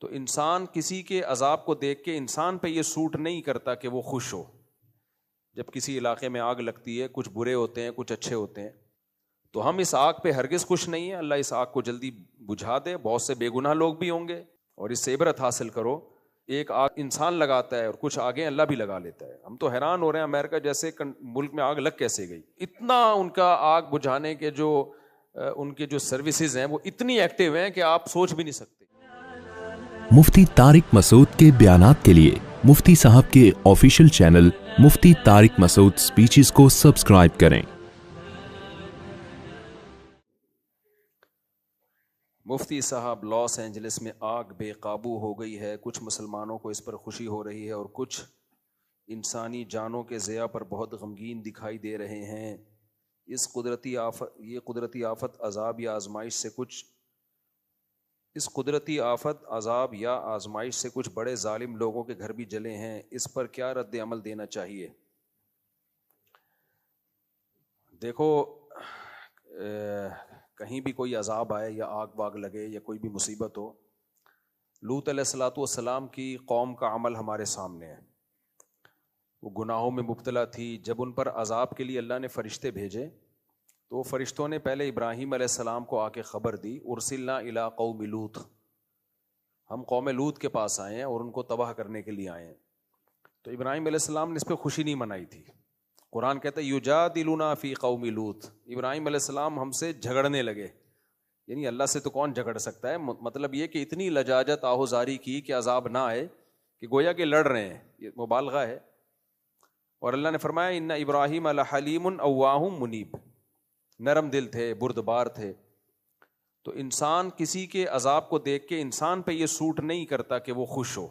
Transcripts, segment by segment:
تو انسان کسی کے عذاب کو دیکھ کے انسان پہ یہ سوٹ نہیں کرتا کہ وہ خوش ہو. جب کسی علاقے میں آگ لگتی ہے، کچھ برے ہوتے ہیں کچھ اچھے ہوتے ہیں، تو ہم اس آگ پہ ہرگز خوش نہیں ہیں. اللہ اس آگ کو جلدی بجھا دے. بہت سے بے گناہ لوگ بھی ہوں گے، اور اس سے عبرت حاصل کرو. ایک آگ انسان لگاتا ہے اور کچھ آگیں اللہ بھی لگا لیتا ہے. ہم تو حیران ہو رہے ہیں امریکہ جیسے ملک میں آگ لگ کیسے گئی. اتنا ان کا آگ بجھانے کے جو ان کے جو سروسز ہیں وہ اتنی ایکٹیو ہیں کہ آپ سوچ بھی نہیں سکتے. مفتی طارق مسعود کے بیانات کے لیے مفتی صاحب کے آفیشیل چینل مفتی طارق مسعود سپیچز کو سبسکرائب کریں. مفتی صاحب لاس اینجلس میں آگ بے قابو ہو گئی ہے. کچھ مسلمانوں کو اس پر خوشی ہو رہی ہے اور کچھ انسانی جانوں کے ضیاع پر بہت غمگین دکھائی دے رہے ہیں. یہ قدرتی آفت عذاب یا آزمائش سے کچھ بڑے ظالم لوگوں کے گھر بھی جلے ہیں. اس پر کیا رد عمل دینا چاہیے؟ دیکھو، کہیں بھی کوئی عذاب آئے یا آگ واگ لگے یا کوئی بھی مصیبت ہو، لوط علیہ الصلوۃ والسلام کی قوم کا عمل ہمارے سامنے ہے. وہ گناہوں میں مبتلا تھی. جب ان پر عذاب کے لیے اللہ نے فرشتے بھیجے تو فرشتوں نے پہلے ابراہیم علیہ السلام کو آ کے خبر دی، ارسلنا الی قوم لوط، ہم قوم لوط کے پاس آئے ہیں اور ان کو تباہ کرنے کے لیے آئے ہیں. تو ابراہیم علیہ السلام نے اس پہ خوشی نہیں منائی تھی. قرآن کہتا ہے یجادلنا فی قوم لوط، ابراہیم علیہ السلام ہم سے جھگڑنے لگے. یعنی اللہ سے تو کون جھگڑ سکتا ہے. مطلب یہ کہ اتنی لجاجت آہوزاری کی کہ عذاب نہ آئے، کہ گویا کہ لڑ رہے ہیں. یہ مبالغہ ہے. اور اللہ نے فرمایا ان ابراہیم لحلیم اواہ منیب، نرم دل تھے، بردبار تھے. تو انسان کسی کے عذاب کو دیکھ کے انسان پہ یہ سوٹ نہیں کرتا کہ وہ خوش ہو.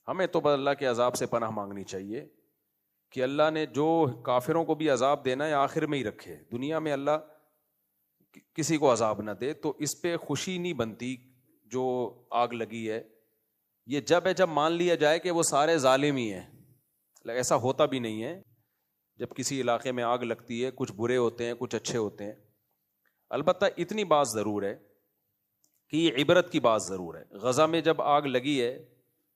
ہمیں تو بس اللہ کے عذاب سے پناہ مانگنی چاہیے کہ اللہ نے جو کافروں کو بھی عذاب دینا ہے آخر میں ہی رکھے. دنیا میں اللہ کسی کو عذاب نہ دے. تو اس پہ خوشی نہیں بنتی جو آگ لگی ہے. یہ جب مان لیا جائے کہ وہ سارے ظالم ہی ہیں. ایسا ہوتا بھی نہیں ہے. جب کسی علاقے میں آگ لگتی ہے کچھ برے ہوتے ہیں کچھ اچھے ہوتے ہیں. البتہ اتنی بات ضرور ہے کہ یہ عبرت کی بات ضرور ہے. غزہ میں جب آگ لگی ہے،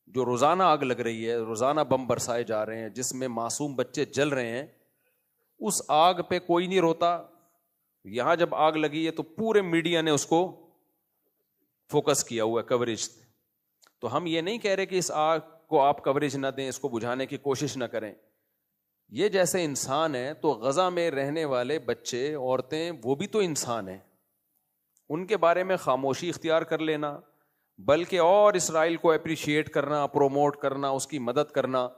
جو روزانہ آگ لگ رہی ہے، روزانہ بم برسائے جا رہے ہیں جس میں معصوم بچے جل رہے ہیں، اس آگ پہ کوئی نہیں روتا. یہاں جب آگ لگی ہے تو پورے میڈیا نے اس کو فوکس کیا ہوا ہے، کوریج. تو ہم یہ نہیں کہہ رہے کہ اس آگ کو آپ کوریج نہ دیں، اس کو بجھانے کی کوشش نہ کریں. یہ جیسے انسان ہے تو غزہ میں رہنے والے بچے، عورتیں، وہ بھی تو انسان ہیں. ان کے بارے میں خاموشی اختیار کر لینا، بلکہ اور اسرائیل کو اپریشیٹ کرنا، پروموٹ کرنا، اس کی مدد کرنا،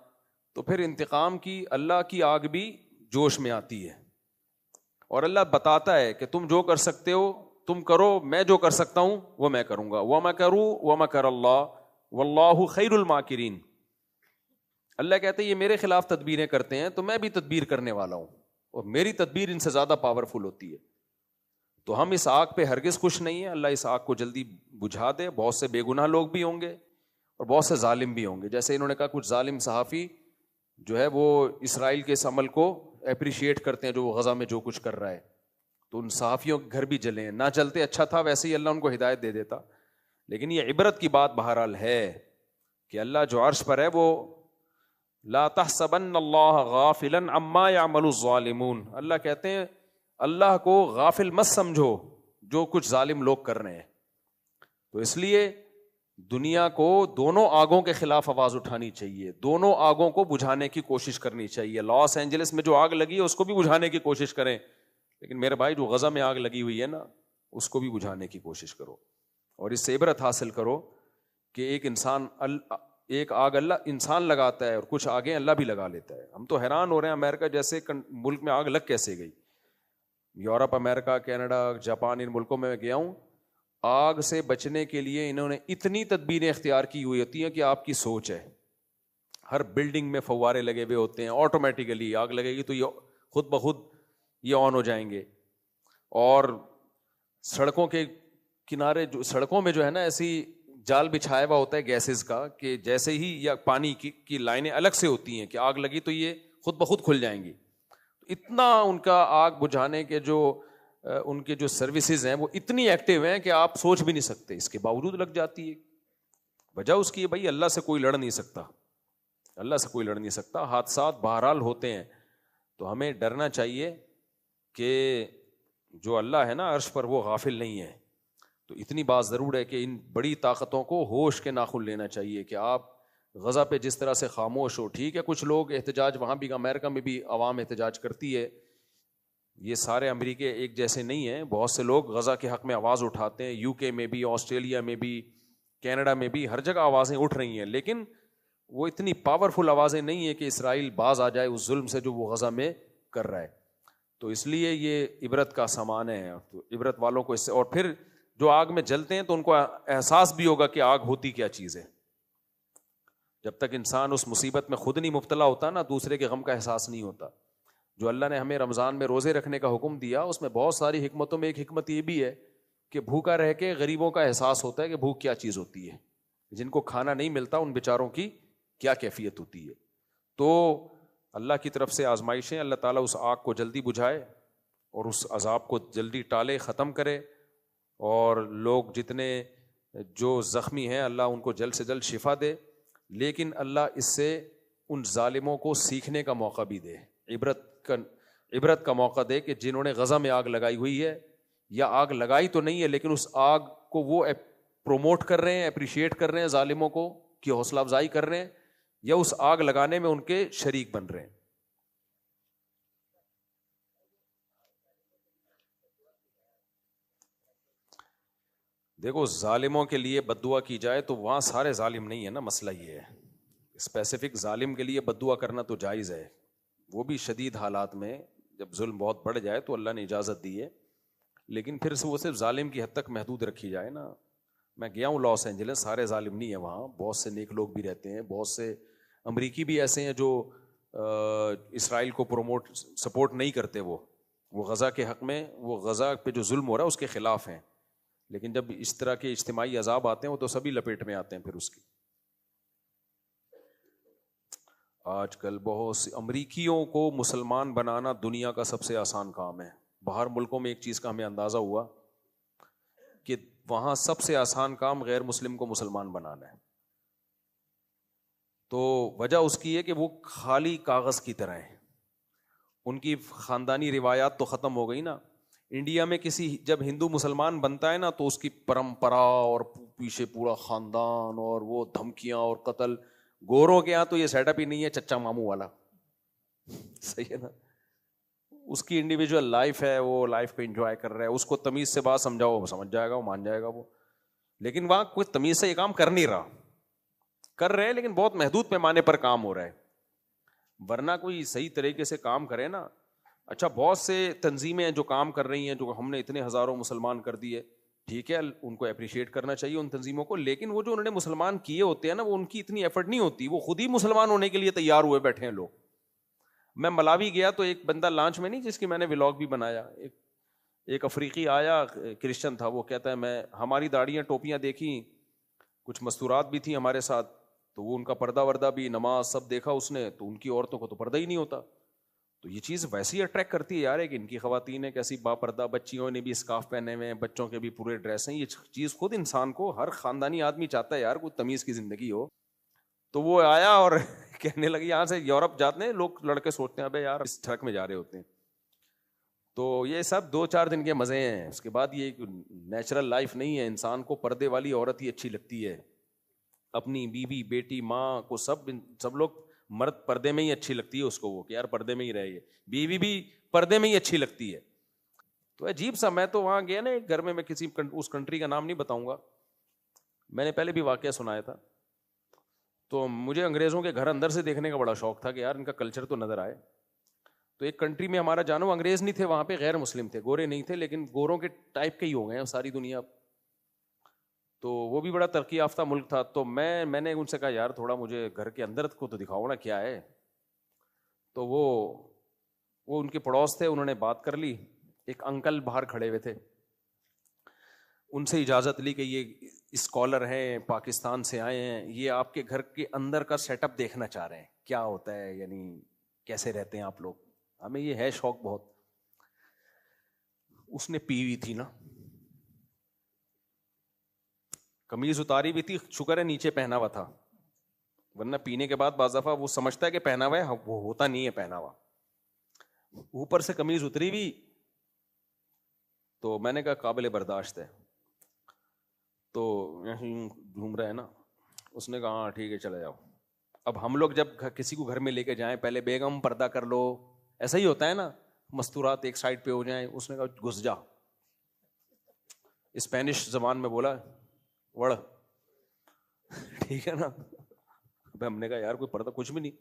تو پھر انتقام کی اللہ کی آگ بھی جوش میں آتی ہے. اور اللہ بتاتا ہے کہ تم جو کر سکتے ہو تم کرو، میں جو کر سکتا ہوں وہ میں کروں گا. وَمَكَرُوا وَمَكَرَ اللَّهُ وَاللَّهُ خَيْرُ الْمَاكِرِينَ. اللہ کہتے ہیں یہ میرے خلاف تدبیریں کرتے ہیں تو میں بھی تدبیر کرنے والا ہوں، اور میری تدبیر ان سے زیادہ پاورفل ہوتی ہے. تو ہم اس آگ پہ ہرگز خوش نہیں ہیں. اللہ اس آگ کو جلدی بجھا دے. بہت سے بے گناہ لوگ بھی ہوں گے اور بہت سے ظالم بھی ہوں گے. جیسے انہوں نے کہا کچھ ظالم صحافی جو ہے وہ اسرائیل کے اس عمل کو اپریشیٹ کرتے ہیں جو وہ غزہ میں جو کچھ کر رہا ہے. تو ان صحافیوں کے گھر بھی جلے ہیں. نہ جلتے اچھا تھا، ویسے ہی اللہ ان کو ہدایت دے دیتا. لیکن یہ عبرت کی بات بہرحال ہے کہ اللہ جو عرش پر ہے وہ لا تحسبن اللہ غافلا عما يعمل الظالمون. اللہ کہتے ہیں اللہ کو غافل مت سمجھو جو کچھ ظالم لوگ کر رہے ہیں. تو اس لیے دنیا کو دونوں آگوں کے خلاف آواز اٹھانی چاہیے، دونوں آگوں کو بجھانے کی کوشش کرنی چاہیے. لاس اینجلس میں جو آگ لگی ہے اس کو بھی بجھانے کی کوشش کریں، لیکن میرے بھائی جو غزہ میں آگ لگی ہوئی ہے نا اس کو بھی بجھانے کی کوشش کرو. اور اس سے عبرت حاصل کرو کہ ایک آگ اللہ انسان لگاتا ہے اور کچھ آگیں اللہ بھی لگا لیتا ہے. ہم تو حیران ہو رہے ہیں امریکہ جیسے ملک میں آگ لگ کیسے گئی. یورپ، امریکہ، کینیڈا، جاپان، ان ملکوں میں گیا ہوں. آگ سے بچنے کے لیے انہوں نے اتنی تدبیریں اختیار کی ہوئی ہوتی ہیں کہ آپ کی سوچ ہے. ہر بلڈنگ میں فوارے لگے ہوئے ہوتے ہیں، آٹومیٹیکلی آگ لگے گی تو یہ خود بخود یہ آن ہو جائیں گے. اور سڑکوں کے کنارے سڑکوں میں جو ہے نا ایسی جال بچھایا ہوا ہوتا ہے گیسز کا کہ جیسے ہی یا پانی کی لائنیں الگ سے ہوتی ہیں کہ آگ لگی تو یہ خود بخود کھل جائیں گی. اتنا ان کا آگ بجھانے کے جو ان کے جو سروسز ہیں وہ اتنی ایکٹیو ہیں کہ آپ سوچ بھی نہیں سکتے. اس کے باوجود لگ جاتی ہے. وجہ اس کی ہے بھائی اللہ سے کوئی لڑ نہیں سکتا، اللہ سے کوئی لڑ نہیں سکتا، حادثات بہرحال ہوتے ہیں، تو ہمیں ڈرنا چاہیے کہ جو اللہ ہے نا عرش پر وہ غافل نہیں ہے. تو اتنی بات ضرور ہے کہ ان بڑی طاقتوں کو ہوش کے ناخن لینا چاہیے کہ آپ غزہ پہ جس طرح سے خاموش ہو. ٹھیک ہے کچھ لوگ احتجاج وہاں بھی، امریکہ میں بھی عوام احتجاج کرتی ہے، یہ سارے امریکے ایک جیسے نہیں ہیں، بہت سے لوگ غزہ کے حق میں آواز اٹھاتے ہیں، یو کے میں بھی، آسٹریلیا میں بھی، کینیڈا میں بھی، ہر جگہ آوازیں اٹھ رہی ہیں، لیکن وہ اتنی پاورفل آوازیں نہیں ہیں کہ اسرائیل باز آ جائے اس ظلم سے جو وہ غزہ میں کر رہا ہے. تو اس لیے یہ عبرت کا سامان ہے، تو عبرت والوں کو اس سے، اور پھر جو آگ میں جلتے ہیں تو ان کو احساس بھی ہوگا کہ آگ ہوتی کیا چیز ہے. جب تک انسان اس مصیبت میں خود نہیں مبتلا ہوتا نا، دوسرے کے غم کا احساس نہیں ہوتا. جو اللہ نے ہمیں رمضان میں روزے رکھنے کا حکم دیا اس میں بہت ساری حکمتوں میں ایک حکمت یہ بھی ہے کہ بھوکا رہ کے غریبوں کا احساس ہوتا ہے کہ بھوک کیا چیز ہوتی ہے، جن کو کھانا نہیں ملتا ان بیچاروں کی کیا کیفیت ہوتی ہے. تو اللہ کی طرف سے آزمائشیں، اللہ تعالیٰ اس آگ کو جلدی بجھائے اور اس عذاب کو جلدی ٹالے، ختم کرے، اور لوگ جتنے جو زخمی ہیں اللہ ان کو جلد سے جلد شفا دے. لیکن اللہ اس سے ان ظالموں کو سیکھنے کا موقع بھی دے، عبرت کا موقع دے کہ جنہوں نے غزہ میں آگ لگائی ہوئی ہے، یا آگ لگائی تو نہیں ہے لیکن اس آگ کو وہ پروموٹ کر رہے ہیں، اپریشیٹ کر رہے ہیں، ظالموں کو کی حوصلہ افزائی کر رہے ہیں، یا اس آگ لگانے میں ان کے شریک بن رہے ہیں. دیکھو ظالموں کے لیے بد دعا کی جائے تو وہاں سارے ظالم نہیں ہے نا، مسئلہ یہ ہے. اسپیسیفک ظالم کے لیے بد دعا کرنا تو جائز ہے، وہ بھی شدید حالات میں جب ظلم بہت بڑھ جائے تو اللہ نے اجازت دی ہے، لیکن پھر وہ صرف ظالم کی حد تک محدود رکھی جائے نا. میں گیا ہوں لاس اینجلس، سارے ظالم نہیں ہیں وہاں، بہت سے نیک لوگ بھی رہتے ہیں، بہت سے امریکی بھی ایسے ہیں جو اسرائیل کو سپورٹ نہیں کرتے، وہ غزہ کے حق میں، وہ غزہ پہ جو ظلم ہو رہا ہے اس کے خلاف ہیں. لیکن جب اس طرح کے اجتماعی عذاب آتے ہیں وہ تو سبھی لپیٹ میں آتے ہیں پھر اس کی. آج کل بہت سی امریکیوں کو مسلمان بنانا دنیا کا سب سے آسان کام ہے. باہر ملکوں میں ایک چیز کا ہمیں اندازہ ہوا کہ وہاں سب سے آسان کام غیر مسلم کو مسلمان بنانا ہے. تو وجہ اس کی ہے کہ وہ خالی کاغذ کی طرح ہیں، ان کی خاندانی روایات تو ختم ہو گئی نا. انڈیا میں جب ہندو مسلمان بنتا ہے نا تو اس کی پرمپرا اور پیچھے پورا خاندان اور وہ دھمکیاں اور قتل. گوروں کے یہاں تو یہ سیٹ اپ ہی نہیں ہے، چچا ماموں والا، صحیح ہے نا. اس کی انڈیویجول لائف ہے، وہ لائف کو انجوائے کر رہا ہے، اس کو تمیز سے بات سمجھاؤ وہ سمجھ جائے گا، وہ مان جائے گا وہ. لیکن وہاں کوئی تمیز سے یہ کام کر نہیں رہا، کر رہے ہیں لیکن بہت محدود پیمانے پر کام ہو رہا ہے. ورنہ کوئی صحیح طریقے سے کام کرے نا. اچھا بہت سے تنظیمیں ہیں جو کام کر رہی ہیں، جو ہم نے اتنے ہزاروں مسلمان کر دیے، ٹھیک ہے ان کو اپریشیٹ کرنا چاہیے ان تنظیموں کو، لیکن وہ جو انہوں نے مسلمان کیے ہوتے ہیں نا، وہ ان کی اتنی ایفرٹ نہیں ہوتی، وہ خود ہی مسلمان ہونے کے لیے تیار ہوئے بیٹھے ہیں لوگ. میں ملاوی گیا تو ایک بندہ لانچ میں نہیں، جس کی میں نے ولاگ بھی بنایا، ایک افریقی آیا، کرسچن تھا، وہ کہتا ہے میں ہماری داڑیاں ٹوپیاں دیکھی، کچھ مستورات بھی تھیں ہمارے ساتھ، تو وہ ان کا پردہ وردہ بھی، نماز سب دیکھا اس نے، تو ان کی عورتوں کو تو پردہ ہی نہیں ہوتا. تو یہ چیز ویسی اٹریکٹ کرتی ہے یار، کہ ان کی خواتین ہیں کیسی با پردہ، بچیوں نے بھی اسکارف پہنے ہوئے ہیں، بچوں کے بھی پورے ڈریس ہیں. یہ چیز خود انسان کو، ہر خاندانی آدمی چاہتا ہے یار کوئی تمیز کی زندگی ہو. تو وہ آیا اور کہنے لگی یہاں سے یورپ جاتے ہیں لوگ، لڑکے سوچتے ہیں ابے یار اس ٹرک میں جا رہے ہوتے ہیں. تو یہ سب 2-4 دن کے مزے ہیں، اس کے بعد یہ نیچرل لائف نہیں ہے. انسان کو پردے والی عورت ہی اچھی لگتی ہے، اپنی بیوی بیٹی ماں کو سب لوگ، مرد پردے میں ہی اچھی لگتی ہے اس کو، وہ کہ یار پردے میں ہی رہے، بیوی بھی پردے میں ہی اچھی لگتی ہے. تو عجیب سا. میں تو وہاں گیا نا ایک گھر میں کسی اس کنٹری کا نام نہیں بتاؤں گا، میں نے پہلے بھی واقعہ سنایا تھا. تو مجھے انگریزوں کے گھر اندر سے دیکھنے کا بڑا شوق تھا کہ یار ان کا کلچر تو نظر آئے. تو ایک کنٹری میں ہمارا جانو انگریز نہیں تھے وہاں پہ، غیر مسلم تھے، گورے نہیں تھے، لیکن گوروں کے ٹائپ کے ہی ہو گئے ہیں ساری دنیا. تو وہ بھی بڑا ترقی یافتہ ملک تھا. تو میں نے ان سے کہا یار تھوڑا مجھے گھر کے اندر کو تو دکھاؤ نا کیا ہے. تو وہ ان کے پڑوس تھے، انہوں نے بات کر لی. ایک انکل باہر کھڑے ہوئے تھے، ان سے اجازت لی کہ یہ اسکالر ہیں، پاکستان سے آئے ہیں، یہ آپ کے گھر کے اندر کا سیٹ اپ دیکھنا چاہ رہے ہیں کیا ہوتا ہے، یعنی کیسے رہتے ہیں آپ لوگ، ہمیں یہ ہے شوق بہت. اس نے پی ہوئی تھی نا، قمیض اتاری بھی تھی, شکر ہے نیچے پہنا ہوا تھا, ورنہ پینے کے بعد بعض دفعہ وہ سمجھتا ہے کہ پہنا ہوا ہے, وہ ہوتا نہیں ہے پہنا ہوا. اوپر سے قمیض اتری بھی, تو میں نے کہا قابل برداشت ہے. تو گھوم رہا ہے نا, اس نے کہا ہاں ٹھیک ہے چلے جاؤ. اب ہم لوگ جب کسی کو گھر میں لے کے جائیں, پہلے بیگم پردہ کر لو, ایسا ہی ہوتا ہے نا, مستورات ایک سائڈ پہ ہو جائیں. اس نے کہا گھس جا, اسپینش زبان میں بولا وڑ, ٹھیک ہے نا. ہم نے کہا یار کوئی پردہ کچھ بھی نہیں.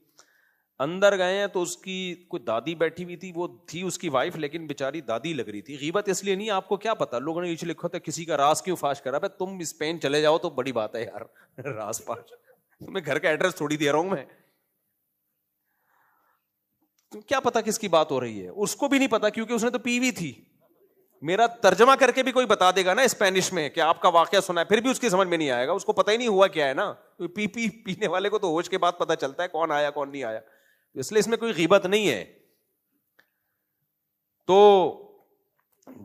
اندر گئے ہیں تو اس کی کوئی دادی بیٹھی ہوئی تھی, وہ تھی اس کی وائف, لیکن بیچاری دادی لگ رہی تھی. غیبت اس لیے نہیں, آپ کو کیا پتا, لوگوں نے نیچے لکھا تھا کسی کا راز کیوں فاش کرا. بھائی تم اسپین چلے جاؤ تو بڑی بات ہے یار, راز فاش, تمہیں گھر کا ایڈریس تھوڑی دے رہا ہوں میں, تم کیا پتا کس کی بات ہو رہی ہے. اس کو بھی نہیں پتا کیونکہ اس نے تو پی ہوئی تھی. میرا ترجمہ کر کے بھی کوئی بتا دے گا نا اسپینش میں کہ آپ کا واقعہ سنا ہے, پھر بھی اس کی سمجھ میں نہیں آئے گا, اس کو پتہ ہی نہیں ہوا کیا ہے نا. پینے والے کو تو ہوش کے بعد پتا چلتا ہے کون آیا کون نہیں آیا, اس لیے اس میں کوئی غیبت نہیں ہے. تو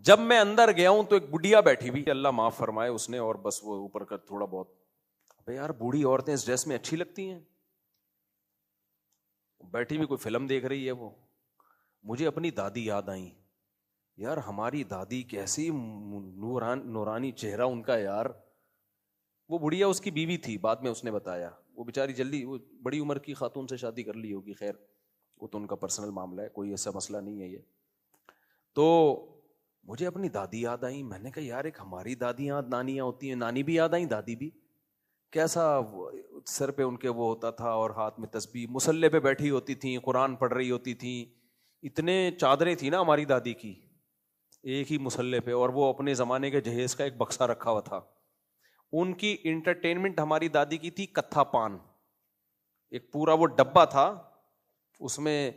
جب میں اندر گیا ہوں تو ایک بڈیا بیٹھی ہوئی, اللہ معاف فرمائے, اس نے, اور بس وہ اوپر کا تھوڑا بہت, بھائی یار بوڑھی عورتیں اس ڈریس میں اچھی لگتی ہیں, بیٹھی ہوئی کوئی فلم دیکھ رہی ہے. وہ مجھے اپنی دادی یاد آئیں. یار ہماری دادی کیسی نورانی چہرہ ان کا یار. وہ بڑھیا اس کی بیوی تھی, بعد میں اس نے بتایا, وہ بیچاری جلدی, وہ بڑی عمر کی خاتون سے شادی کر لی ہوگی, خیر وہ تو ان کا پرسنل معاملہ ہے, کوئی ایسا مسئلہ نہیں ہے یہ. تو مجھے اپنی دادی یاد آئیں. میں نے کہا یار ایک ہماری دادیاں نانیاں ہوتی ہیں, نانی بھی یاد آئیں, دادی بھی, کیسا سر پہ ان کے وہ ہوتا تھا اور ہاتھ میں تسبیح, مصلے پہ بیٹھی ہوتی تھیں, قرآن پڑھ رہی ہوتی تھیں. اتنے چادریں تھیں نا ہماری دادی کی ایک ہی مصلے پہ, اور وہ اپنے زمانے کے جہیز کا ایک بکسا رکھا ہوا تھا. ان کی انٹرٹینمنٹ ہماری دادی کی تھی کتھا پان, ایک پورا وہ ڈبہ تھا, اس میں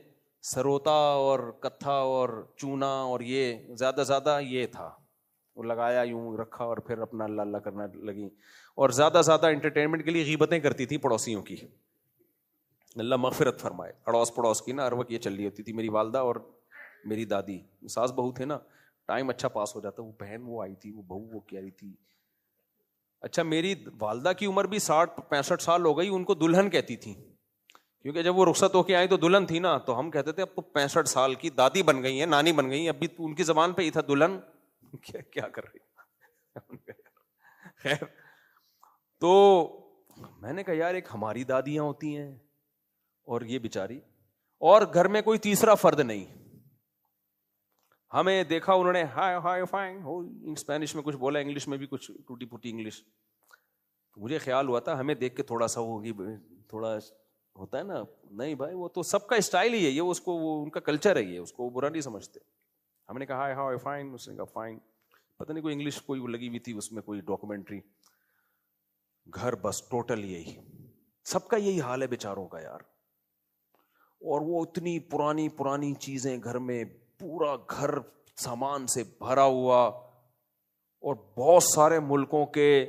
سروتا اور کتھا اور چونا اور یہ زیادہ یہ تھا, وہ لگایا یوں رکھا اور پھر اپنا اللہ اللہ کرنا لگی. اور زیادہ انٹرٹینمنٹ کے لیے غیبتیں کرتی تھی پڑوسیوں کی, اللہ مغفرت فرمائے. اڑوس پڑوس کی نا ہر وقت یہ چل رہی ہوتی تھی. میری والدہ اور میری دادی ساس بہو تھے نا, ٹائم اچھا پاس ہو جاتا. وہ بہن وہ آئی تھی, وہ بہو وہ کہہ رہی تھی. اچھا میری والدہ کی عمر بھی 60-65 سال ہو گئی, ان کو دلہن کہتی تھی, کیونکہ جب وہ رخصت ہو کے آئی تو دلہن تھی نا, تو ہم کہتے تھے اب تو 65 سال کی دادی بن گئی ہیں, نانی بن گئی ہیں, اب بھی ان کی زبان پہ ہی تھا دلہن, کیا کر رہی. خیر, تو میں نے کہا یار ایک ہماری دادیاں ہوتی ہیں اور یہ بیچاری, اور گھر میں کوئی تیسرا فرد نہیں. ہمیں دیکھا انہوں نے ہائی ہائی فائن اسپینش میں کچھ بولا, انگلش میں بھی کچھ ٹوٹی پھوٹی انگلش. مجھے خیال ہوا تھا ہمیں دیکھ کے تھوڑا سا ہوگی, تھوڑا ہوتا ہے نا, نہیں بھائی وہ تو سب کا اسٹائل ہی ہے, یہ اس کو وہ ان کا کلچر ہے, یہ اس کو برا نہیں سمجھتے. ہم نے کہا ہائی ہائی فائن, اس نے کہا فائن. پتہ نہیں کوئی انگلش کوئی لگی ہوئی تھی اس میں, کوئی ڈاکومنٹری. گھر بس ٹوٹل یہی, سب کا یہی حال ہے بیچاروں کا یار. اور وہ اتنی پرانی چیزیں گھر میں, پورا گھر سامان سے بھرا ہوا, اور بہت سارے ملکوں کے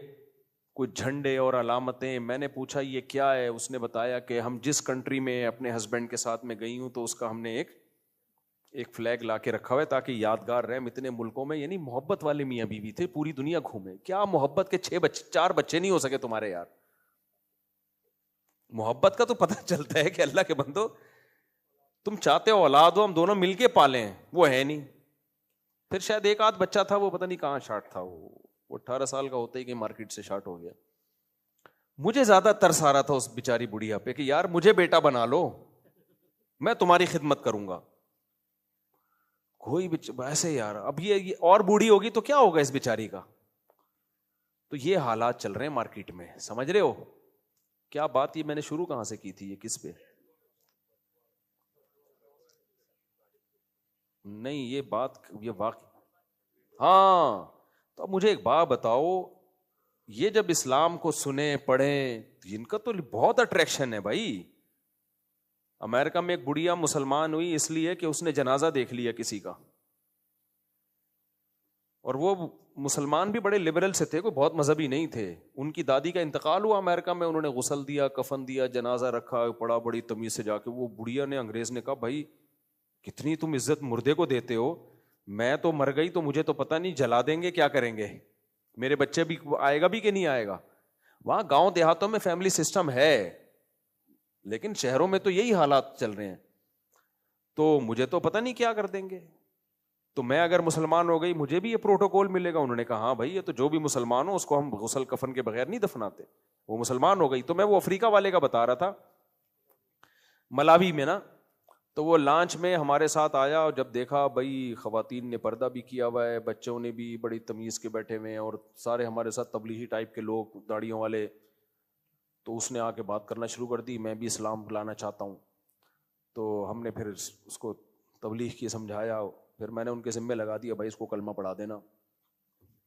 کوئی جھنڈے اور علامتیں. میں نے پوچھا یہ کیا ہے, اس نے بتایا کہ ہم جس کنٹری میں اپنے ہسبینڈ کے ساتھ میں گئی ہوں تو اس کا ہم نے ایک فلیگ لا کے رکھا ہوا ہے تاکہ یادگار رہے. اتنے ملکوں میں, یعنی محبت والے میاں بیوی تھے, پوری دنیا گھومے. کیا محبت کے 4 بچے نہیں ہو سکے تمہارے یار. محبت کا تو پتہ چلتا ہے کہ اللہ کے بندو تم چاہتے ہو اولاد ہو, ہم دونوں مل کے پالیں, وہ ہے نہیں. پھر شاید ایک آدھ بچہ تھا, وہ پتہ نہیں کہاں شارٹ تھا, وہ 18 سال کا ہوتا ہی کہ مارکیٹ سے شارٹ ہو گیا. مجھے زیادہ ترس آ رہا تھا اس بیچاری بڑھیا پہ کہ یار مجھے بیٹا بنا لو, میں تمہاری خدمت کروں گا. کوئی ایسے یار, اب یہ اور بوڑھی ہوگی تو کیا ہوگا اس بیچاری کا. تو یہ حالات چل رہے ہیں مارکیٹ میں, سمجھ رہے ہو کیا بات. یہ میں نے شروع کہاں سے کی تھی, یہ کس پہ, نہیں یہ بات یہ واقع. ہاں تو اب مجھے ایک بات بتاؤ, یہ جب اسلام کو سنیں پڑھیں, ان کا تو بہت اٹریکشن ہے بھائی. امریکہ میں ایک بڑھیا مسلمان ہوئی اس لیے کہ اس نے جنازہ دیکھ لیا کسی کا, اور وہ مسلمان بھی بڑے لبرل سے تھے, کوئی بہت مذہبی نہیں تھے. ان کی دادی کا انتقال ہوا امریکہ میں, انہوں نے غسل دیا, کفن دیا, جنازہ رکھا, پڑا بڑی تمیز سے جا کے. وہ بڑھیا نے, انگریز نے کہا بھائی کتنی تم عزت مردے کو دیتے ہو, میں تو مر گئی تو مجھے تو پتہ نہیں جلا دیں گے کیا کریں گے. میرے بچے بھی آئے گا بھی کہ نہیں آئے گا. وہاں گاؤں دیہاتوں میں فیملی سسٹم ہے, لیکن شہروں میں تو یہی حالات چل رہے ہیں. تو مجھے تو پتہ نہیں کیا کر دیں گے. تو میں اگر مسلمان ہو گئی مجھے بھی یہ پروٹوکول ملے گا. انہوں نے کہا ہاں بھائی یہ تو جو بھی مسلمان ہو اس کو ہم غسل کفن کے بغیر نہیں دفناتے. وہ مسلمان ہو گئی. تو میں وہ افریقہ والے کا بتا رہا تھا, ملاوی میں نا, تو وہ لانچ میں ہمارے ساتھ آیا اور جب دیکھا بھائی خواتین نے پردہ بھی کیا ہوا ہے, بچوں نے بھی بڑی تمیز کے بیٹھے ہوئے ہیں, اور سارے ہمارے ساتھ تبلیغی ٹائپ کے لوگ داڑھیوں والے, تو اس نے آ کے بات کرنا شروع کر دی, میں بھی اسلام لانا چاہتا ہوں. تو ہم نے پھر اس کو تبلیغ کی سمجھایا. پھر میں نے ان کے ذمہ لگا دیا بھائی اس کو کلمہ پڑھا دینا.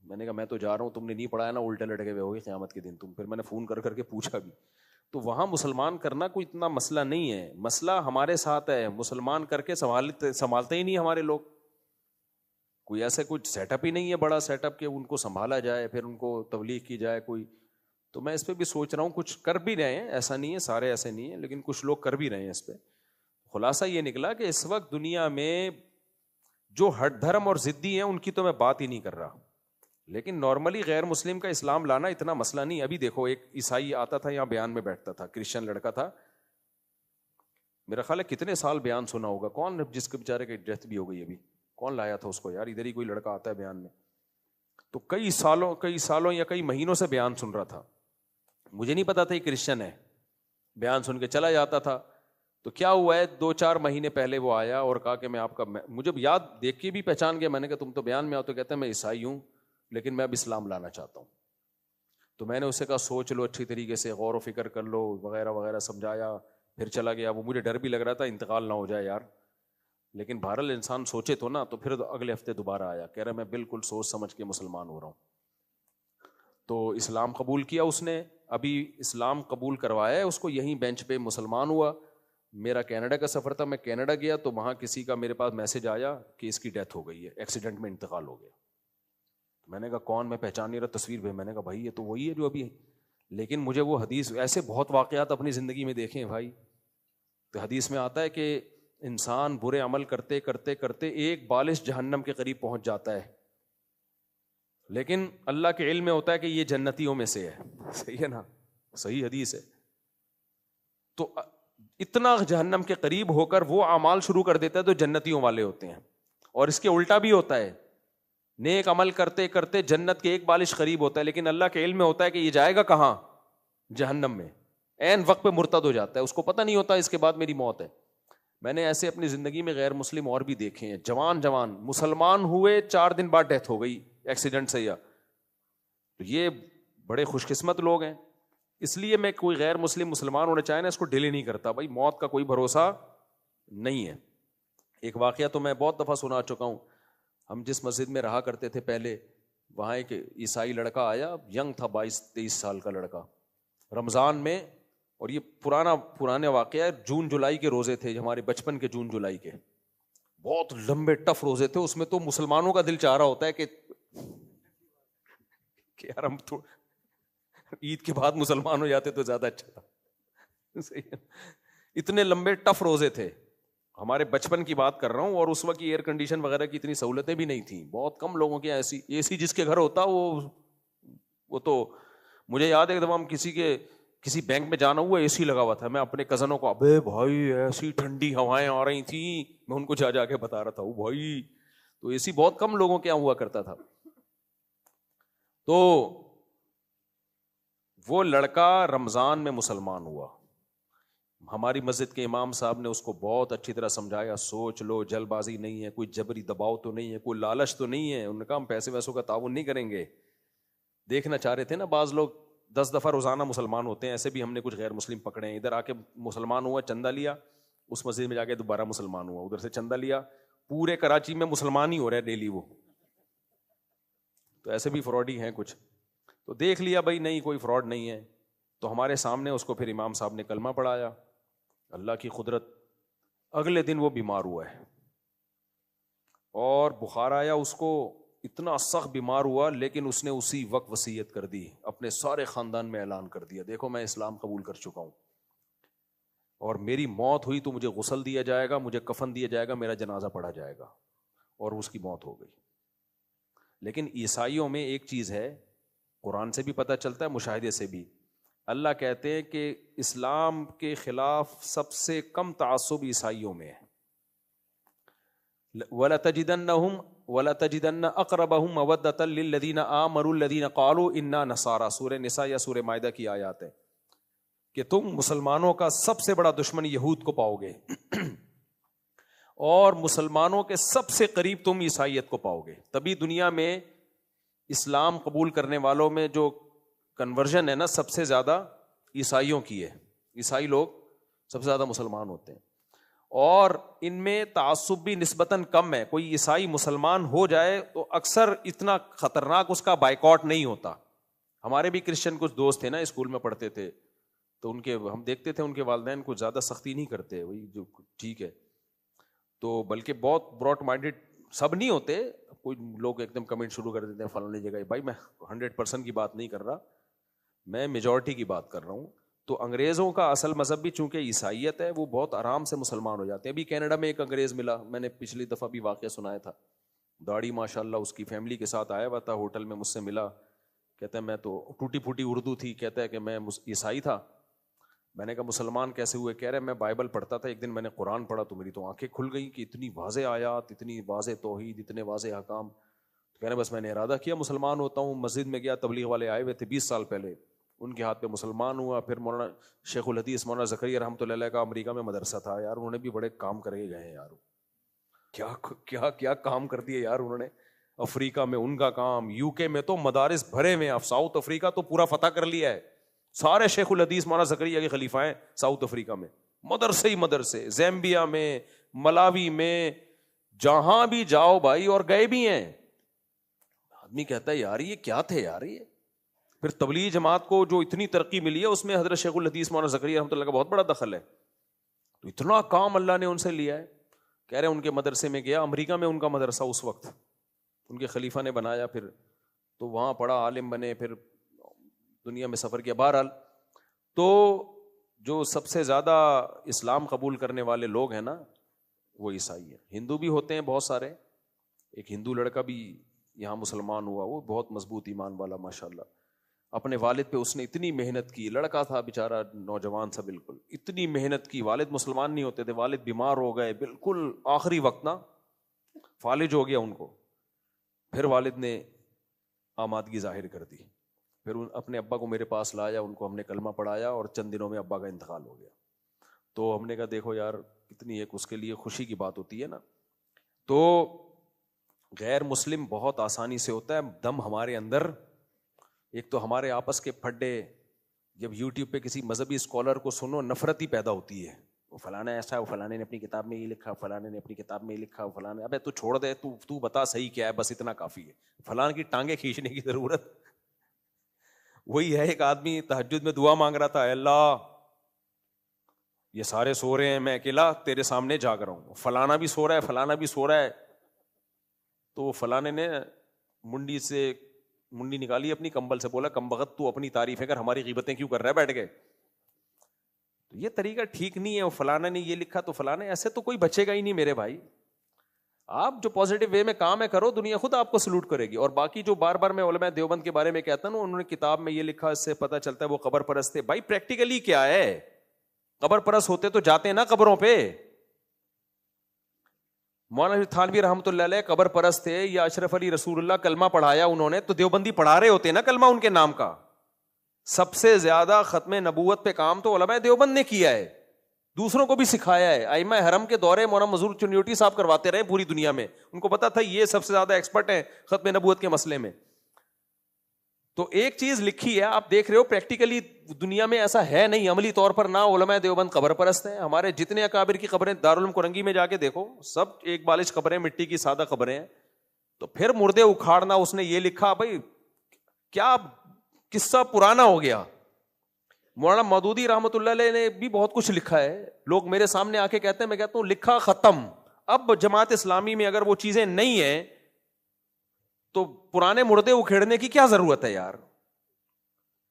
میں نے کہا میں تو جا رہا ہوں, تم نے نہیں پڑھایا نا الٹے لٹکے ہوئے ہوگے قیامت کے دن تم. پھر میں نے فون کر کے پوچھا بھی. تو وہاں مسلمان کرنا کوئی اتنا مسئلہ نہیں ہے, مسئلہ ہمارے ساتھ ہے. مسلمان کر کے سنبھالتے ہی نہیں ہمارے لوگ. کوئی ایسا کچھ سیٹ اپ ہی نہیں ہے بڑا سیٹ اپ کہ ان کو سنبھالا جائے پھر ان کو تبلیغ کی جائے کوئی. تو میں اس پہ بھی سوچ رہا ہوں, کچھ کر بھی رہے ہیں, ایسا نہیں ہے سارے ایسے نہیں ہیں, لیکن کچھ لوگ کر بھی رہے ہیں اس پہ. خلاصہ یہ نکلا کہ اس وقت دنیا میں جو ہٹ دھرم اور ضدی ہیں ان کی تو میں بات ہی نہیں کر رہا, لیکن نارملی غیر مسلم کا اسلام لانا اتنا مسئلہ نہیں. ابھی دیکھو ایک عیسائی آتا تھا یہاں بیان میں بیٹھتا تھا, کرسچن لڑکا تھا, میرا خیال ہے کتنے سال بیان سنا ہوگا. کون جس کے بیچارے کی ڈیتھ بھی ہو گئی ابھی, کون لایا تھا اس کو یار, ادھر ہی کوئی لڑکا آتا ہے بیان میں. تو کئی سالوں یا کئی مہینوں سے بیان سن رہا تھا. مجھے نہیں پتا تھا یہ کرسچن ہے, بیان سن کے چلا جاتا تھا. تو کیا ہوا ہے 2-4 مہینے پہلے وہ آیا اور کہا کہ میں آپ کا, مجھے یاد دیکھ کے بھی پہچان گیا. میں نے کہا تم تو بیان میں آؤ, تو کہتے ہیں میں عیسائی ہوں لیکن میں اب اسلام لانا چاہتا ہوں. تو میں نے اسے کہا سوچ لو اچھی طریقے سے, غور و فکر کر لو وغیرہ وغیرہ, سمجھایا. پھر چلا گیا. وہ مجھے ڈر بھی لگ رہا تھا انتقال نہ ہو جائے یار, لیکن بہرحال انسان سوچے تو نا. تو پھر اگلے ہفتے دوبارہ آیا, کہہ رہا میں بالکل سوچ سمجھ کے مسلمان ہو رہا ہوں. تو اسلام قبول کیا اس نے, ابھی اسلام قبول کروایا ہے اس کو, یہیں بینچ پہ مسلمان ہوا. میرا کینیڈا کا سفر تھا, میں کینیڈا گیا تو وہاں کسی کا میرے پاس میسج آیا کہ اس کی ڈیتھ ہو گئی ہے, ایکسیڈنٹ میں انتقال ہو گیا. میں نے کہا کون, میں پہچان نہیں رہا, تصویر بھی. میں نے کہا بھائی یہ تو وہی ہے جو ابھی ہے. لیکن مجھے وہ حدیث, ایسے بہت واقعات اپنی زندگی میں دیکھے ہیں بھائی. تو حدیث میں آتا ہے کہ انسان برے عمل کرتے کرتے کرتے ایک بالش جہنم کے قریب پہنچ جاتا ہے, لیکن اللہ کے علم میں ہوتا ہے کہ یہ جنتیوں میں سے ہے. صحیح ہے نا, صحیح حدیث ہے. تو اتنا جہنم کے قریب ہو کر وہ اعمال شروع کر دیتا ہے تو جنتیوں والے ہوتے ہیں. اور اس کے الٹا بھی ہوتا ہے, نیک عمل کرتے کرتے جنت کے ایک بالش قریب ہوتا ہے, لیکن اللہ کے علم میں ہوتا ہے کہ یہ جائے گا کہاں, جہنم میں. عین وقت پہ مرتد ہو جاتا ہے, اس کو پتہ نہیں ہوتا اس کے بعد میری موت ہے. میں نے ایسے اپنی زندگی میں غیر مسلم اور بھی دیکھے ہیں, جوان مسلمان ہوئے 4 دن بعد ڈیتھ ہو گئی ایکسیڈنٹ سے. یا تو یہ بڑے خوش قسمت لوگ ہیں. اس لیے میں کوئی غیر مسلم مسلمان ہونا چاہے نا, اس کو ڈیلے نہیں کرتا. بھائی موت کا کوئی بھروسہ نہیں ہے. ایک واقعہ تو میں بہت دفعہ سنا چکا ہوں. ہم جس مسجد میں رہا کرتے تھے پہلے, وہاں ایک عیسائی لڑکا آیا, ینگ تھا, 22-23 سال کا لڑکا, رمضان میں. اور یہ پرانا واقعہ ہے, جون جولائی کے روزے تھے ہمارے بچپن کے, جون جولائی کے بہت لمبے ٹف روزے تھے. اس میں تو مسلمانوں کا دل چاہ رہا ہوتا ہے کہ یار ہم تو عید کے بعد مسلمان ہو جاتے تو زیادہ اچھا تھا. اتنے لمبے ٹف روزے تھے. ہمارے بچپن کی بات کر رہا ہوں, اور اس وقت ایئر کنڈیشن وغیرہ کی اتنی سہولتیں بھی نہیں تھیں. بہت کم لوگوں کے ایسی اے سی جس کے گھر ہوتا وہ تو مجھے یاد ہے ایک دفعہ ہم کسی بینک میں جانا ہوا, اے سی لگا ہوا تھا. میں اپنے کزنوں کو, ابے بھائی ایسی ٹھنڈی ہوائیں آ رہی تھیں, میں ان کو جا کے بتا رہا تھا او بھائی. تو اے سی بہت کم لوگوں کے یہاں ہوا کرتا تھا. تو وہ لڑکا رمضان میں مسلمان ہوا. ہماری مسجد کے امام صاحب نے اس کو بہت اچھی طرح سمجھایا, سوچ لو, جلد بازی نہیں ہے, کوئی جبری دباؤ تو نہیں ہے, کوئی لالچ تو نہیں ہے. انہوں نے کہا ہم پیسے ویسوں کا تعاون نہیں کریں گے. دیکھنا چاہ رہے تھے نا, بعض لوگ 10 دفعہ روزانہ مسلمان ہوتے ہیں, ایسے بھی ہم نے کچھ غیر مسلم پکڑے ہیں. ادھر آ کے مسلمان ہوا, چندہ لیا, اس مسجد میں جا کے دوبارہ مسلمان ہوا, ادھر سے چندہ لیا. پورے کراچی میں مسلمان ہی ہو رہے ہیں ڈیلی وہ. تو ایسے بھی فراڈی ہیں کچھ. تو دیکھ لیا بھائی نہیں کوئی فراڈ نہیں ہے. تو ہمارے سامنے اس کو پھر امام صاحب نے کلمہ پڑھایا. اللہ کی قدرت, اگلے دن وہ بیمار ہوا ہے اور بخار آیا اس کو, اتنا سخت بیمار ہوا, لیکن اس نے اسی وقت وصیت کر دی, اپنے سارے خاندان میں اعلان کر دیا, دیکھو میں اسلام قبول کر چکا ہوں, اور میری موت ہوئی تو مجھے غسل دیا جائے گا, مجھے کفن دیا جائے گا, میرا جنازہ پڑھا جائے گا. اور اس کی موت ہو گئی. لیکن عیسائیوں میں ایک چیز ہے قرآن سے بھی پتہ چلتا ہے, مشاہدے سے بھی. اللہ کہتے ہیں کہ اسلام کے خلاف سب سے کم تعصب عیسائیوں میں ہے. وَلَتَجِدَنَّ أَقْرَبَهُم مَوَدَّةً لِّلَّذِينَ آمَنُوا الَّذِينَ قَالُوا إِنَّا نَصَارَىٰ. سورہ نساء یا سورہ مائدہ کی آیات ہے کہ تم مسلمانوں کا سب سے بڑا دشمن یہود کو پاؤ گے اور مسلمانوں کے سب سے قریب تم عیسائیت کو پاؤ گے. تبھی دنیا میں اسلام قبول کرنے والوں میں جو کنورژن ہے نا, سب سے زیادہ عیسائیوں کی ہے. عیسائی لوگ سب سے زیادہ مسلمان ہوتے ہیں, اور ان میں تعصب بھی نسبتاً کم ہے. کوئی عیسائی مسلمان ہو جائے تو اکثر اتنا خطرناک اس کا بائیکاٹ نہیں ہوتا. ہمارے بھی کرسچن کچھ دوست تھے نا, اسکول میں پڑھتے تھے, تو ان کے ہم دیکھتے تھے ان کے والدین کچھ زیادہ سختی نہیں کرتے, وہی جو ٹھیک ہے. تو بلکہ بہت براڈ مائنڈیڈ سب نہیں ہوتے, کوئی لوگ ایک دم کمنٹ شروع کر دیتے ہیں فلاں جگہ. بھائی میں 100% کی بات نہیں کر رہا, میں میجورٹی کی بات کر رہا ہوں. تو انگریزوں کا اصل مذہب بھی چونکہ عیسائیت ہے, وہ بہت آرام سے مسلمان ہو جاتے ہیں. ابھی کینیڈا میں ایک انگریز ملا, میں نے پچھلی دفعہ بھی واقعہ سنایا تھا, داڑھی ماشاء اللہ, اس کی فیملی کے ساتھ آیا ہوا تھا ہوٹل میں, مجھ سے ملا, کہتا ہے میں تو ٹوٹی پھوٹی اردو تھی, کہتا ہے کہ میں عیسائی تھا. میں نے کہا مسلمان کیسے ہوئے؟ کہہ رہے میں بائبل پڑھتا تھا, ایک دن میں نے قرآن پڑھا تو میری تو آنکھیں کھل گئی کہ اتنی واضح آیات, اتنی واضح توحید, اتنے واضح احکام. کہہ رہے بس میں نے ارادہ کیا مسلمان ہوتا ہوں. مسجد میں گیا, تبلیغ والے آئے ہوئے تھے 20 سال پہلے, ان کے ہاتھ پہ مسلمان ہوا. پھر مولانا شیخ الحدیث مولانا زکریا رحمۃ اللہ علیہ کا امریکہ میں مدرسہ تھا یار, انہوں نے بھی بڑے کام کر کے گئے ہیں یار. کیا کیا کیا کام کر دیے یار انہوں نے. افریقہ میں ان کا کام, یو کے میں تو مدارس بھرے ہوئے ہیں, ساؤتھ افریقہ تو پورا فتح کر لیا ہے. سارے شیخ الحدیث مولانا زکریا کے خلیفہ ہیں ساؤتھ افریقہ میں, مدرسے ہی مدرسے, زیمبیا میں, ملاوی میں, جہاں بھی جاؤ بھائی, اور گئے بھی ہیں. آدمی کہتا ہے یار یہ کیا تھے یار یہ. پھر تبلیغ جماعت کو جو اتنی ترقی ملی ہے اس میں حضرت شیخ الحدیث مولانا زکریا رحمۃ اللہ کا بہت بڑا دخل ہے. تو اتنا کام اللہ نے ان سے لیا ہے. کہہ رہے ان کے مدرسے میں گیا, امریکہ میں ان کا مدرسہ اس وقت ان کے خلیفہ نے بنایا, پھر تو وہاں پڑھا, عالم بنے, پھر دنیا میں سفر کیا. بہرحال تو جو سب سے زیادہ اسلام قبول کرنے والے لوگ ہیں نا وہ عیسائی ہیں. ہندو بھی ہوتے ہیں بہت سارے. ایک ہندو لڑکا بھی یہاں مسلمان ہوا, وہ بہت مضبوط ایمان والا ماشاءاللہ. اپنے والد پہ اس نے اتنی محنت کی, لڑکا تھا بیچارہ نوجوان سا بالکل, اتنی محنت کی. والد مسلمان نہیں ہوتے تھے, والد بیمار ہو گئے بالکل آخری وقت نا, فالج ہو گیا ان کو. پھر والد نے آمادگی ظاہر کر دی, پھر اپنے ابا کو میرے پاس لایا, ان کو ہم نے کلمہ پڑھایا, اور چند دنوں میں ابا کا انتقال ہو گیا. تو ہم نے کہا دیکھو یار کتنی ایک اس کے لیے خوشی کی بات ہوتی ہے نا. تو غیر مسلم بہت آسانی سے ہوتا ہے دم ہمارے اندر. ایک تو ہمارے آپس کے پھڈے, جب یوٹیوب پہ کسی مذہبی اسکالر کو سنو نفرت ہی پیدا ہوتی ہے. وہ فلانا ایسا ہے, وہ فلانے نے اپنی کتاب میں یہ لکھا, فلانے نے اپنی کتاب میں یہ لکھا, فلانے. ابے تو چھوڑ دے, تو بتا صحیح کیا ہے, بس اتنا کافی ہے. فلاں کی ٹانگیں کھینچنے کی ضرورت. وہی ہے ایک آدمی تہجد میں دعا مانگ رہا تھا, اے اللہ یہ سارے سو رہے ہیں, میں اکیلا تیرے سامنے جاگ رہا ہوں, فلانا بھی سو رہا ہے, فلانا بھی سو رہا ہے. تو فلانے نے منڈی نکالی اپنی کمبل سے, بولا کم بخت تو اپنی تعریفیں کر, ہماری غیبتیں کیوں کر رہا ہے بیٹھ کے. تو یہ طریقہ ٹھیک نہیں ہے. فلانا نے یہ لکھا تو فلانے, ایسے تو کوئی بچے گا ہی نہیں میرے بھائی. آپ جو پازیٹیو وے میں کام ہے کرو, دنیا خود آپ کو سلوٹ کرے گی. اور باقی جو بار بار میں علماء دیوبند کے بارے میں کہتا ہوں, انہوں نے کتاب میں یہ لکھا, اس سے پتہ چلتا ہے وہ قبر پرست تھے. بھائی پریکٹیکلی کیا ہے, قبر پرست ہوتے تو جاتے نا قبروں پہ. مولانا تھانوی رحمۃ اللہ علیہ قبر پرست تھے, یا اشرف علی رسول اللہ کلمہ پڑھایا انہوں نے, تو دیوبندی پڑھا رہے ہوتے نا کلمہ ان کے نام کا. سب سے زیادہ ختم نبوت پہ کام تو علماء دیوبند نے کیا ہے, دوسروں کو بھی سکھایا ہے. ائمہ حرم کے دورے مولانا مظہور چنیوٹی صاحب کرواتے رہے پوری دنیا میں, ان کو پتا تھا یہ سب سے زیادہ ایکسپرٹ ہیں ختم نبوت کے مسئلے میں. تو ایک چیز لکھی ہے, آپ دیکھ رہے ہو پریکٹیکلی دنیا میں ایسا ہے نہیں عملی طور پر, نہ علماء دیوبند قبر پرست ہیں. ہمارے جتنے اکابر کی قبریں دارالعلوم کرنگی میں جا کے دیکھو, سب ایک بالش قبریں, مٹی کی سادہ قبریں ہیں. تو پھر مردے اکھاڑنا, اس نے یہ لکھا, بھائی کیا قصہ پرانا ہو گیا. مولانا مودودی رحمۃ اللہ علیہ نے بھی بہت کچھ لکھا ہے. لوگ میرے سامنے آ کے کہتے ہیں, میں کہتا ہوں لکھا ختم. اب جماعت اسلامی میں اگر وہ چیزیں نہیں ہیں تو پرانے مردے اکھیڑنے کی کیا ضرورت ہے یار,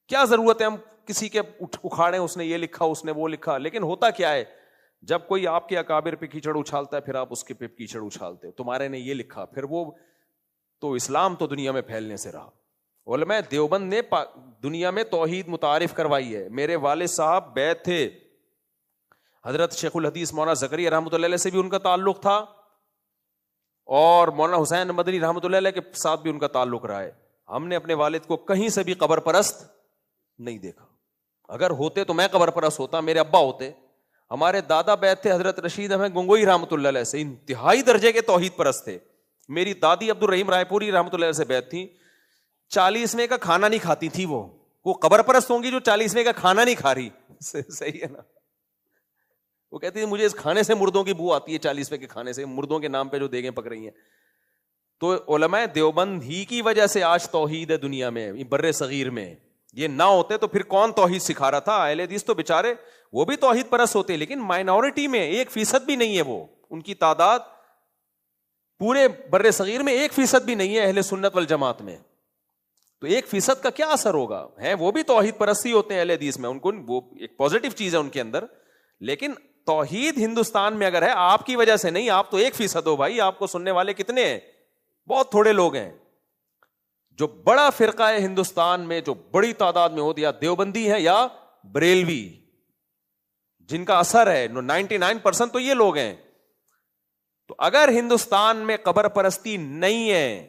کیا ضرورت ہے ہم کسی کے اکھاڑیں, اس نے یہ لکھا, اس نے وہ لکھا. لیکن ہوتا کیا ہے, جب کوئی آپ کے اکابر پہ کیچڑ اچھالتا ہے, پھر آپ اس کے پہ کیچڑ اچھالتے ہو, تمہارے نے یہ لکھا, پھر وہ تو اسلام تو دنیا میں پھیلنے سے رہا. علماء دیوبند نے دنیا میں توحید متعارف کروائی ہے. میرے والد صاحب بیعت تھے حضرت شیخ الحدیث مولانا زکریا رحمۃ اللہ علیہ سے بھی ان کا تعلق تھا, اور مولانا حسین مدنی رحمۃ اللہ علیہ کے ساتھ بھی ان کا تعلق رہا ہے. ہم نے اپنے والد کو کہیں سے بھی قبر پرست نہیں دیکھا. اگر ہوتے تو میں قبر پرست ہوتا, میرے ابا ہوتے. ہمارے دادا بیعت تھے حضرت رشید احمد گنگوئی رحمۃ اللہ علیہ سے, انتہائی درجے کے توحید پرست تھے. میری دادی عبد الرحیم رائے پوری رحمۃ اللہ علیہ سے بیعت تھی. 40ویں کا کھانا نہیں کھاتی تھی وہ قبر پرست ہوں گی جو 40ویں کا کھانا نہیں کھا رہی. صحیح ہے نا. وہ کہتی تھی مجھے اس کھانے سے مردوں کی بو آتی ہے, 40ویں کے کھانے سے, مردوں کے نام پہ جو دیگیں پک رہی ہیں. تو علماء دیوبند ہی کی وجہ سے آج توحید ہے دنیا میں, بر صغیر میں. یہ نہ ہوتے تو پھر کون توحید سکھا رہا تھا؟ اہل حدیث تو بےچارے وہ بھی توحید پرست ہوتے, لیکن مائنورٹی میں 1% بھی نہیں ہے. وہ ان کی تعداد پورے بر صغیر میں 1% بھی نہیں ہے اہل سنت والجماعت میں. تو 1% کا کیا اثر ہوگا؟ ہے وہ بھی توحید پرستی ہوتے ہیں اہل حدیث میں, ان کو وہ ایک پازیٹو چیز ہے ان کے اندر. لیکن توحید ہندوستان میں اگر ہے آپ کی وجہ سے نہیں, آپ تو 1% ہو بھائی. آپ کو سننے والے کتنے ہیں؟ بہت تھوڑے لوگ ہیں. جو بڑا فرقہ ہے ہندوستان میں, جو بڑی تعداد میں ہو, یا دیوبندی ہے یا بریلوی, جن کا اثر ہے 99% تو یہ لوگ ہیں. تو اگر ہندوستان میں قبر پرستی نہیں ہے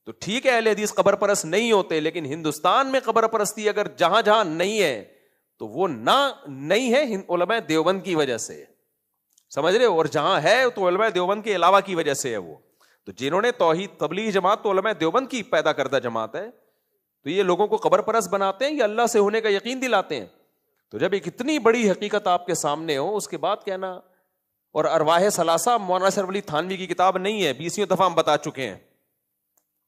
تو ٹھیک ہے, اہل حدیث قبر پرست نہیں ہوتے, لیکن ہندوستان میں قبر پرستی اگر جہاں جہاں نہیں ہے تو وہ نہیں ہے علماء دیوبند کی وجہ سے, سمجھ رہے ہو؟ اور جہاں ہے تو علماء دیوبند کے علاوہ کی وجہ سے ہے وہ. تو جنہوں نے توحید تبلیغ جماعت تو علماء دیوبند کی پیدا کردہ جماعت ہے. تو یہ لوگوں کو قبر پرست بناتے ہیں یا اللہ سے ہونے کا یقین دلاتے ہیں؟ تو جب ایک اتنی بڑی حقیقت آپ کے سامنے ہو, اس کے بعد کہنا. اور ارواح ثلاثہ مولانا اشرف علی تھانوی کی کتاب نہیں ہے, 20 دفعہ ہم بتا چکے ہیں,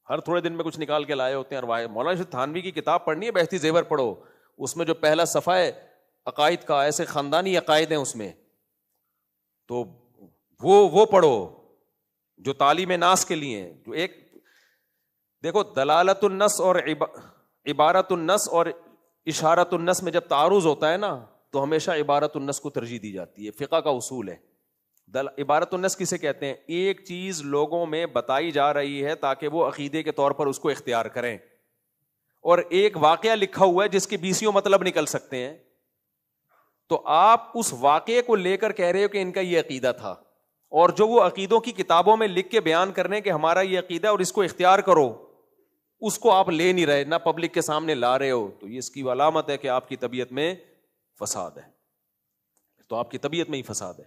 ہر تھوڑے دن میں کچھ نکال کے لائے ہوتے ہیں. ارواح مولانا اشرف تھانوی کی کتاب پڑھنی ہے, بہشتی زیور پڑھو. اس میں جو پہلا صفحہ ہے عقائد کا, ایسے خاندانی عقائد ہیں اس میں, تو وہ پڑھو جو تعلیم ناس کے لیے ہیں. جو ایک دیکھو دلالت النص اور عبارت النص اور اشارت النص میں جب تعارض ہوتا ہے نا, تو ہمیشہ عبارت النص کو ترجیح دی جاتی ہے. فقہ کا اصول ہے. عبارت النص کسے کہتے ہیں؟ ایک چیز لوگوں میں بتائی جا رہی ہے تاکہ وہ عقیدے کے طور پر اس کو اختیار کریں, اور ایک واقعہ لکھا ہوا ہے جس کے 20 مطلب نکل سکتے ہیں. تو آپ اس واقعے کو لے کر کہہ رہے ہو کہ ان کا یہ عقیدہ تھا, اور جو وہ عقیدوں کی کتابوں میں لکھ کے بیان کرنے کہ ہمارا یہ عقیدہ اور اس کو اختیار کرو, اس کو آپ لے نہیں رہے, نہ پبلک کے سامنے لا رہے ہو, تو یہ اس کی علامت ہے کہ آپ کی طبیعت میں فساد ہے. تو آپ کی طبیعت میں ہی فساد ہے.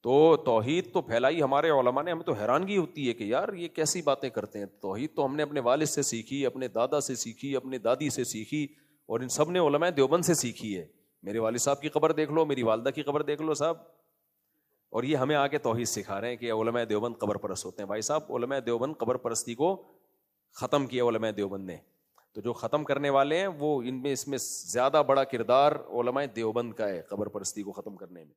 تو توحید تو پھیلائی ہمارے علماء نے. ہمیں تو حیرانگی ہوتی ہے کہ یار یہ کیسی باتیں کرتے ہیں. توحید تو ہم نے اپنے والد سے سیکھی, اپنے دادا سے سیکھی, اپنے دادی سے سیکھی, اور ان سب نے علماء دیوبند سے سیکھی ہے. میرے والد صاحب کی قبر دیکھ لو, میری والدہ کی قبر دیکھ لو صاحب, اور یہ ہمیں آگے توحید سکھا رہے ہیں کہ علماء دیوبند قبر پرست ہوتے ہیں. بھائی صاحب, علماء دیوبند قبر پرستی کو ختم کیا علماء دیوبند نے. تو جو ختم کرنے والے ہیں وہ اس میں زیادہ بڑا کردار علماء دیوبند کا ہے قبر پرستی کو ختم کرنے میں.